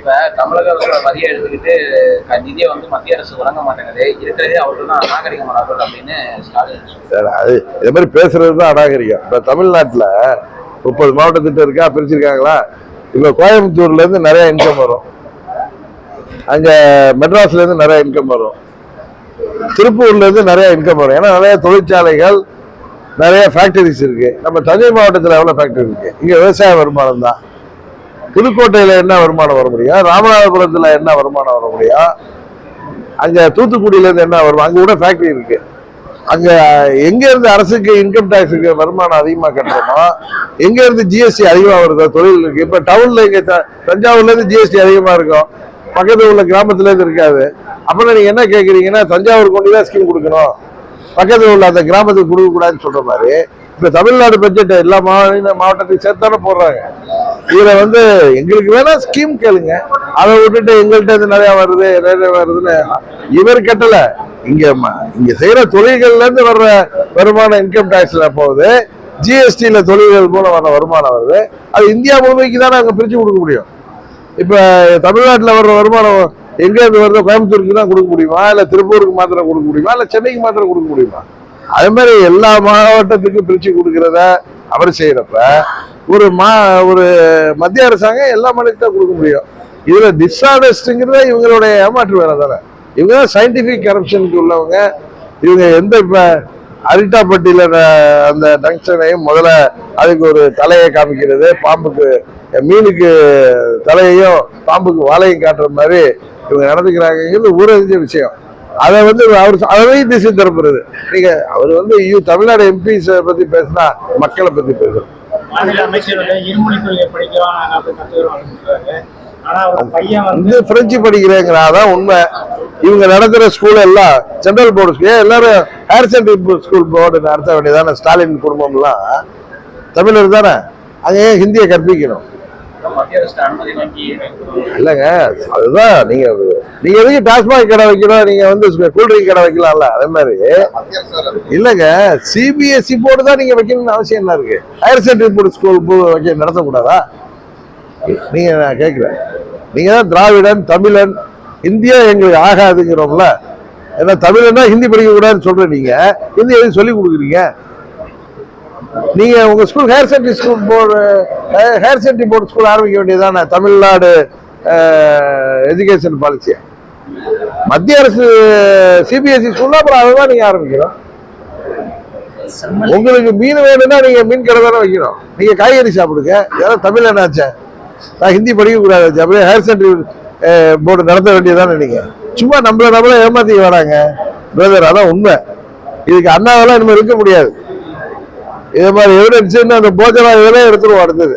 இப்ப தமிழக அரசோட வரியை எடுத்துக்கிட்டு நிதியை மத்திய அரசு வழங்க மாட்டேங்குது, இருக்கிறதே அவர்கள் தான் அநாகரிகமானவர்கள் அப்படின்னு ஸ்டாலின் அது இது மாதிரி பேசுறதுதான் அநாகரிகம். இப்ப தமிழ்நாட்டுல 30 மாவட்ட திட்டம் இருக்கா, பிரிச்சிருக்காங்களா? இப்ப கோயம்புத்தூர்ல இருந்து நிறைய இன்கம் வரும், அங்க மெட்ராஸ்ல இருந்து நிறைய இன்கம் வரும், திருப்பூர்ல இருந்து நிறைய இன்கம் வரும். ஏன்னா நிறைய தொழிற்சாலைகள், நிறைய ஃபேக்டரிஸ் இருக்கு. நம்ம தஞ்சை மாவட்டத்தில் எவ்வளவு ஃபேக்டரி இருக்கு? இங்க விவசாய வருமானம் தான். புதுக்கோட்டையில என்ன வருமானம் வர முடியும்? ராமநாதபுரத்துல என்ன வருமானம் வர முடியும்? அங்க தூத்துக்குடியில இருந்து என்ன வரும்? அங்க கூட ஃபேக்டரி இருக்கு. அங்க எங்க இருந்து அரசுக்கு இன்கம் டாக்ஸுக்கு வருமானம் அதிகமா கட்டுறோமோ, எங்க இருந்து ஜிஎஸ்டி அதிகமா வருதோ தொழில் இருக்கு. இப்ப டவுன்ல இங்க தஞ்சாவூர்ல இருந்து ஜிஎஸ்டி அதிகமா இருக்கும், பக்கத்துல உள்ள கிராமத்துல இருந்து இருக்காது. அப்புறம் நீங்க என்ன கேக்குறீங்கன்னா, தஞ்சாவூர் கொண்டுதான் ஸ்கீம் கொடுக்கணும், பக்கத்துல உள்ள அந்த கிராமத்துக்கு கொடுக்க கூடாதுன்னு சொல்ற மாதிரி இப்ப தமிழ்நாடு பட்ஜெட் எல்லா மாவட்டத்தையும் சேர்த்தானே போடுறாங்க. இதுல எங்களுக்கு வேணா ஸ்கீம் கேளுங்க, அதை விட்டுட்டு எங்கள்கிட்ட இருந்து நிறைய வருதுன்னு இவர் கட்டல. இங்க செய்யற தொழில்கள்ல இருந்து வர்ற வருமானம் இன்கம் டாக்ஸ்ல போகுது, ஜிஎஸ்டியில தொழில்கள் மூலம் வர்ற வருமானம் வருது. அது இந்தியா முழுமைக்கு தானே அங்க பிரிச்சு கொடுக்க முடியும். இப்ப தமிழ்நாட்டுல வர்ற வருமானம் எங்க இருந்து வருதோ கோயம்புத்தூருக்கு தான் கொடுக்க முடியுமா, இல்ல திருப்பூருக்கு மாத்திரம் கொடுக்க முடியுமா, இல்ல சென்னைக்கு மாத்திரம் கொடுக்க முடியுமா? அதே மாதிரி எல்லா மாவட்டத்துக்கும் பிரிச்சு கொடுக்கறத அவர் செய்யறப்ப ஒரு மத்திய அரசாங்கம் எல்லா மாநிலத்தையும் கொடுக்க முடியும். இதுல டிஸ்ஆனஸ்ட்ங்கிறத இவங்களுடைய ஏமாற்று வேலை தானே. இவங்க தான் சயின்டிபிக் கரப்ஷனுக்கு உள்ளவங்க. இவங்க இப்ப அரிட்டாப்பட்டியில அந்த டங்ஷனையும் முதல்ல அதுக்கு ஒரு தலையை காமிக்கிறது, பாம்புக்கு மீனுக்கு தலையையும் பாம்புக்கு வாழையும் காட்டுற மாதிரி இவங்க நடந்துக்கிறாங்கிறது ஊரறிஞ்ச விஷயம். அதை அவர் அதையும் திசை திருப்புறது. நீங்க அவர் தமிழ்நாடு எம்பிஸ் பத்தி பேசினா மக்களை பத்தி பேசுறோம். பிரெஞ்சு படிக்கிறேங்கிறாதான் உண்மை. இவங்க நடத்துற ஸ்கூல் எல்லாம் சென்ட்ரல் போர்டு ஸ்கூல், எல்லாரும் ஹையர் செகண்டரி ஸ்கூல் போர்டு நடத்த வேண்டியதான. ஸ்டாலின் குடும்பம் எல்லாம் தமிழர் தானே, அங்க ஏன் ஹிந்தியை கற்பிக்கணும்? இல்லங்க, அதுதான் நீங்க எதுக்கு டாஸ்மாக் கடை வைக்கணும், நீங்க கூல்ட்ரிங்க் கடை வைக்கலாம்ல. அதே மாதிரி இல்லங்க, சிபிஎஸ்இ போர்டு தான் நீங்க வைக்கணும்னு அவசியம் என்ன இருக்கு? ஹையர் செகண்டரி போர்டு ஸ்கூல் வைக்க நடத்தக்கூடாதா? நீங்க நான் கேட்கிறேன், நீங்க தான் திராவிடன் தமிழன் இந்தியா எங்களுக்கு ஆகாதுங்கிறோம்ல. ஏன்னா தமிழன்னா ஹிந்தி படிக்க கூடாதுன்னு சொல்ற நீங்க ஹிந்தி எதுவும் சொல்லி கொடுக்குறீங்க? நீங்க உங்க school higher secondary board school ஆரம்பிக்க வேண்டியதானே தமிழ்நாடு எஜுகேஷன் பாலிசியா. மத்திய அரசு சிபிஎஸ்இ ஸ்கூல்ல அப்புறம் அதான் நீங்க ஆரம்பிக்கணும். உங்களுக்கு மீன் வேணும்னா நீங்க மீன் கடை தானே வைக்கணும். நீங்க காய்கறி சாப்பிடுங்க. ஏதாவது தமிழ் என்னாச்சா? நான் ஹிந்தி படிக்க கூடாது அப்படியே ஹையர் செகண்டரி போர்டு நடத்த வேண்டியதானே. நீங்க சும்மா நம்மள ஏமாத்தி வராங்க பிரதர், அதான் உண்மை. இதுக்கு அண்ணாவெல்லாம் இனிமேல் இருக்க முடியாது. இதே மாதிரி எவிடன்ஸ் அந்த போஜனா இதெல்லாம் எடுத்துருவோம். அடுத்தது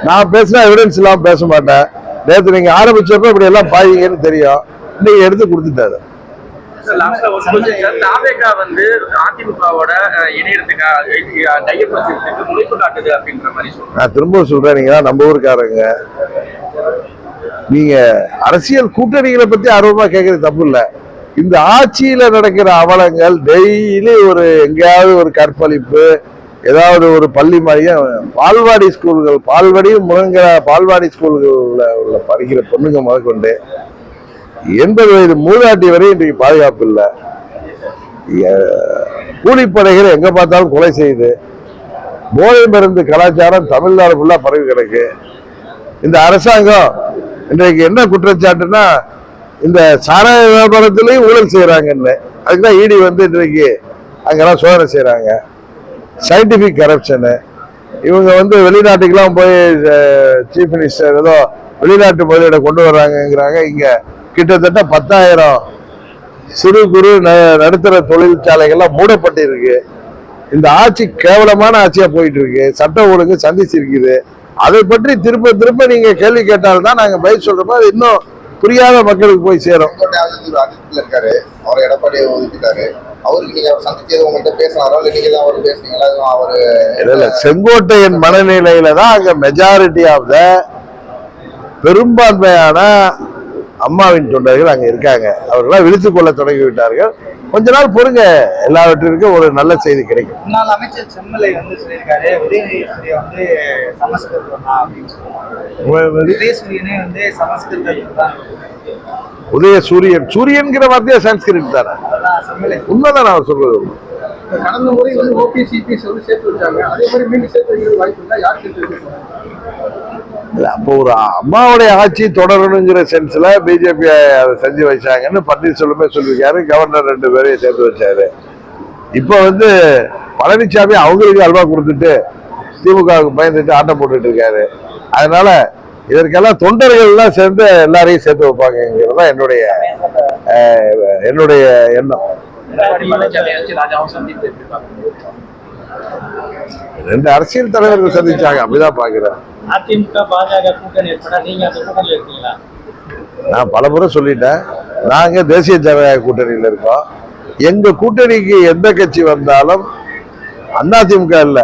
நான் பேசினா எவிடன்ஸ் இல்லாம பேச மாட்டேன். நேற்று நீங்க ஆரம்பிச்சப்ப இப்படி எல்லாம் பாய்ங்கன்னு தெரியும், இன்னைக்கு எடுத்து கொடுத்துட்டாரு. நான் திரும்ப சொல்றேன், நீங்க தான் நம்ம ஊருக்காரங்க. நீங்க அரசியல் கூட்டணிகளை பத்தி ஆர்வமா கேட்கறது தப்பு இல்ல. இந்த ஆட்சியில நடக்கிற அவலங்கள், டெய்லி எங்கேயாவது ஒரு கற்பழிப்பு, ஏதாவது ஒரு பள்ளி மாதிரியும் பால்வாடி ஸ்கூல்கள், பால்வாடியும் முழங்குற பால்வாடி ஸ்கூல்கள்ல உள்ள படிக்கிற பொண்ணுங்க முதற்கொண்டு 80 வயது மூதாட்டி வரை இன்றைக்கு பாதுகாப்பு இல்லை. கூலிப்படைகள் எங்க பார்த்தாலும் கொலை செய்யுது. போதை மருந்து கலாச்சாரம் தமிழ்நாடு ஃபுல்லா பரவி கிடக்கு. இந்த அரசாங்கம் இன்றைக்கு என்ன குற்றச்சாட்டுன்னா, இந்த சாராய வியாபாரத்திலையும் ஊழல் செய்யறாங்கன்னு. அதுக்குதான் இடி இன்றைக்கு அங்கெல்லாம் சோதனை செய்யறாங்க. சயின்டிபிக் கரப்ஷனு. இவங்க வெளிநாட்டுக்கெல்லாம் போய் சீஃப் மினிஸ்டர் ஏதோ வெளிநாட்டு முதலீடை கொண்டு வர்றாங்கிறாங்க. இங்க கிட்டத்தட்ட 10,000 சிறு குறு நடுத்தர தொழிற்சாலைகள்லாம் மூடப்பட்டு இருக்கு. இந்த ஆட்சி கேவலமான ஆட்சியா போயிட்டு இருக்கு. சட்ட ஒழுங்கு சந்திச்சிருக்குது. அதை பற்றி திரும்ப திரும்ப நீங்க கேள்வி கேட்டால்தான் நாங்க பதில் சொல்றோம். அது இன்னும் புரியாத மக்களுக்கு போய் சேரும். இருக்காரு, அவர் எடப்பாடியை ஒதுக்கிட்டாரு. அவருக்கு நீங்க சந்திச்சது உங்கள்கிட்ட பேசினாரோ இல்லை நீங்க தான் அவர் பேசுனீங்களா? அவரு இல்ல, செங்கோட்டையன் மனநிலையில தான் அங்க மெஜாரிட்டி ஆஃப் த பெரும்பான்மையான அம்மாவின் தொண்டர்கள் அங்க இருக்காங்க. அவர்களாம் விழித்துக் கொள்ள தொடங்கி விட்டார்கள். கொஞ்ச நாள் பொறுங்க, எல்லாவற்றிற்கும் ஒரு நல்ல செய்தி கிடைக்கும். முன்னாள் அமைச்சர் செம்மலை வந்து சொல்லியிருக்காரு, உதயசூரிய வந்து சமஸ்கிருதம் தான் அப்படின்னு சொல்லுவாங்க. உதயசூரியனே வந்து சமஸ்கிருதம் தான். உதயசூரியன், சூரியன்கிற வார்த்தையா சான்ஸ்கிரிட் தானே? அதெல்லாம் செம்மலை உண்மைதான் அவர் சொல்றது. கடந்த முறை வந்து ஓபிசி வந்து சேர்த்து வச்சாங்க, அதே மாதிரி மீண்டும் சேர்த்து வைக்கிறது வாய்ப்பு இல்லை. யார் சேர்த்து வைக்கிறாங்க? அப்போ ஒரு அம்மாவுடைய ஆட்சி தொடரணுங்கிற சென்ஸ்ல பிஜேபி அதை செஞ்சு வச்சாங்கன்னு பன்னீர்செல்வமே சொல்லியிருக்காரு. கவர்னர் 2 பேரையும் சேர்த்து வச்சாரு. இப்ப வந்து பழனிசாமி அவங்களுக்கு அல்வா கொடுத்துட்டு திமுகவுக்கு பயந்துட்டு ஆட்டம் போட்டுட்டு இருக்காரு. அதனால இதற்கெல்லாம் தொண்டர்கள் எல்லாம் சேர்ந்து எல்லாரையும் சேர்த்து வைப்பாங்கிறதுதான் என்னுடைய எண்ணம். ராஜாவும் சந்திப்பு எப்படி பாக்குறீங்க? 2 அரசியல் தலைவர்கள் சந்திச்சாங்க, அப்படிதான் பாக்குறேன். அதிமுக பாஜக கூட்டணி ஏற்பட நீங்க அந்த கூட்டணியில் இருக்கீங்களா? நான் பலமுறை சொல்லிட்டேன், நாங்க தேசிய ஜனநாயக கூட்டணியில் இருக்கோம். எங்க கூட்டணிக்கு எந்த கட்சி வந்தாலும் அதிமுக இல்ல,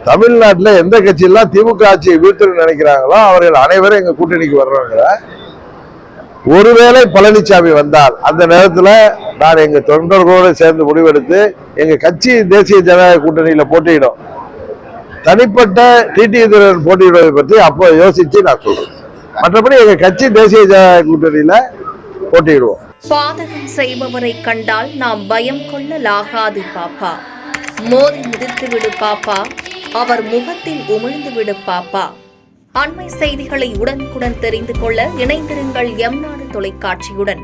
தமிழ்நாட்டுல எந்த கட்சி எல்லாம் திமுக ஆட்சியை வீழ்த்தணும்னு நினைக்கிறாங்களோ அவர்கள் அனைவரும் எங்க கூட்டணிக்கு வர்றவங்க. ஒருவேளை பழனிசாமி வந்தால் அந்த நேரத்துல நான் எங்க தொண்டர்களோடு சேர்ந்து முடிவெடுத்து எங்க கட்சி தேசிய ஜனநாயக கூட்டணியில போட்டியிடும். தனிப்பட்ட டிடி தினகரன் போட்டியிடுவதை பற்றி அப்போ யோசிச்சு நான் சொல்றேன். மற்றபடி எங்க கட்சி தேசிய ஜனநாயக கூட்டணியில போட்டியிடுவோம். பாதகம் செய்பவரை கண்டால் நாம் பயம் கொள்ளலாகாது பாப்பா. மோதி மிதித்து விடு பாப்பா, அவர் முகத்தில் உமிழ்ந்து விடு பாப்பா. அண்மை செய்திகளை உடனுக்குடன் தெரிந்து கொள்ள இணைந்திருங்கள் எம் நாடு தொலைக்காட்சியுடன்.